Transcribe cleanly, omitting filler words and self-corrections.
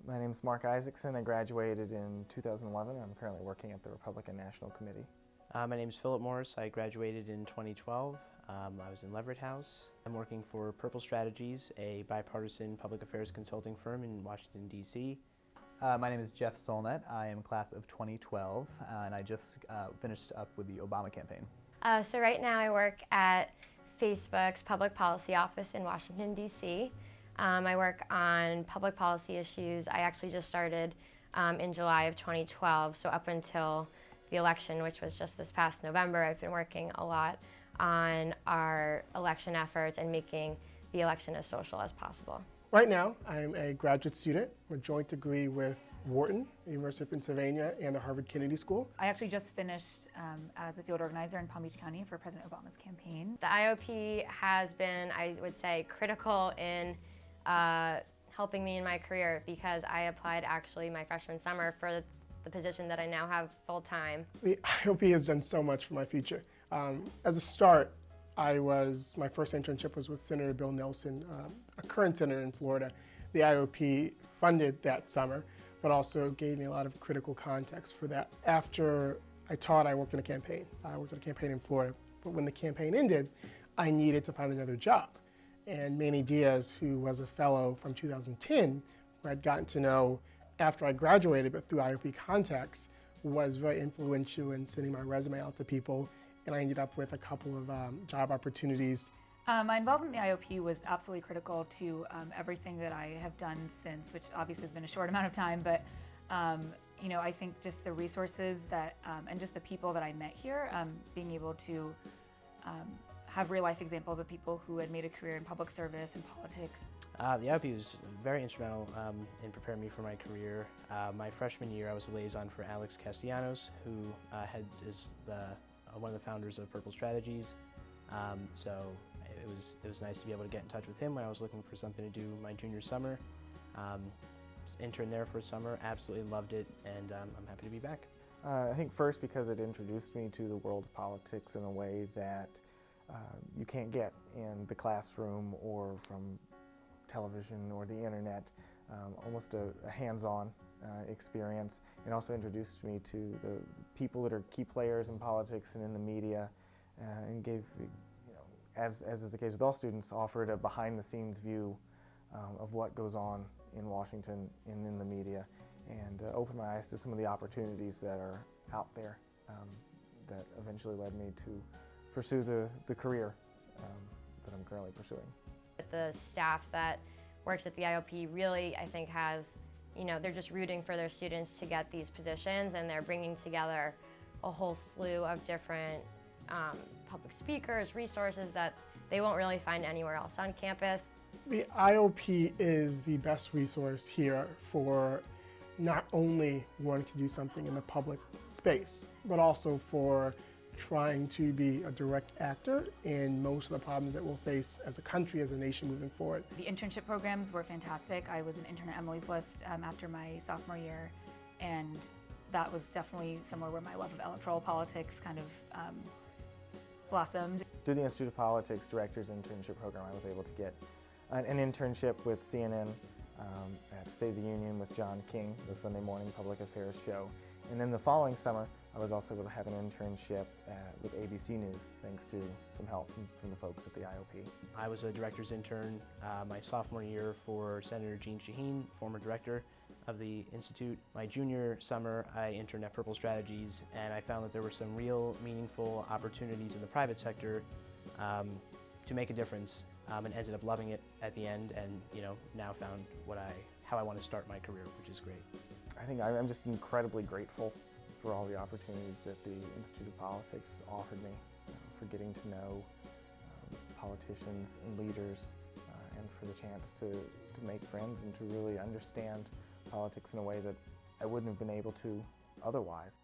My name is Mark Isaacson. I graduated in 2011. I'm currently working at the Republican National Committee. My name is Philip Morris. I graduated in 2012. I was in Leverett House. I'm working for Purple Strategies, a bipartisan public affairs consulting firm in Washington, D.C. My name is Jeff Solnit. I am class of 2012, and I just finished up with the Obama campaign. So right now I work at Facebook's public policy office in Washington, D.C. I work on public policy issues. I actually just started in July of 2012, so up until the election, which was just this past November, I've been working a lot on our election efforts and making the election as social as possible. Right now, I'm a graduate student with a joint degree with Wharton, University of Pennsylvania, and the Harvard Kennedy School. I actually just finished as a field organizer in Palm Beach County for President Obama's campaign. The IOP has been, I would say, critical in helping me in my career because I applied actually my freshman summer for the position that I now have full-time. The IOP has done so much for my future. As a start, my first internship was with Senator Bill Nelson, a current senator in Florida. The IOP funded that summer, but also gave me a lot of critical context for that. After I taught, I worked in a campaign. I worked in a campaign in Florida, but when the campaign ended, I needed to find another job. And Manny Diaz, who was a fellow from 2010, who I'd gotten to know after I graduated, but through IOP contacts, was very influential in sending my resume out to people, and I ended up with a couple of job opportunities. My involvement in the IOP was absolutely critical to everything that I have done since, which obviously has been a short amount of time, but you know, I think just the resources that, and just the people that I met here, being able to have real-life examples of people who had made a career in public service and politics. The IOP was very instrumental in preparing me for my career. My freshman year, I was a liaison for Alex Castellanos, who is one of the founders of Purple Strategies. So it was nice to be able to get in touch with him when I was looking for something to do my junior summer. Interned there for a summer, absolutely loved it, and I'm happy to be back. I think first because it introduced me to the world of politics in a way that you can't get in the classroom or from television or the internet, almost a hands-on experience. It also introduced me to the people that are key players in politics and in the media, and gave, you know, as is the case with all students, offered a behind-the-scenes view of what goes on in Washington and in the media, and opened my eyes to some of the opportunities that are out there that eventually led me to pursue the career that I'm currently pursuing. The staff that works at the IOP really, I think, has, you know, they're just rooting for their students to get these positions, and they're bringing together a whole slew of different public speakers, resources that they won't really find anywhere else on campus. The IOP is the best resource here for not only wanting to do something in the public space, but also for trying to be a direct actor in most of the problems that we'll face as a country, as a nation moving forward. The internship programs were fantastic. I was an intern at Emily's List after my sophomore year, and that was definitely somewhere where my love of electoral politics kind of blossomed. Through the Institute of Politics Director's Internship Program, I was able to get an internship with CNN at State of the Union with John King, the Sunday morning public affairs show. And then the following summer, I was also able to have an internship with ABC News, thanks to some help from the folks at the IOP. I was a director's intern my sophomore year for Senator Jeanne Shaheen, former director of the Institute. My junior summer, I interned at Purple Strategies, and I found that there were some real meaningful opportunities in the private sector to make a difference, and ended up loving it at the end, and now found how I want to start my career, which is great. I think I'm just incredibly grateful for all the opportunities that the Institute of Politics offered me, for getting to know politicians and leaders, and for the chance to make friends and to really understand politics in a way that I wouldn't have been able to otherwise.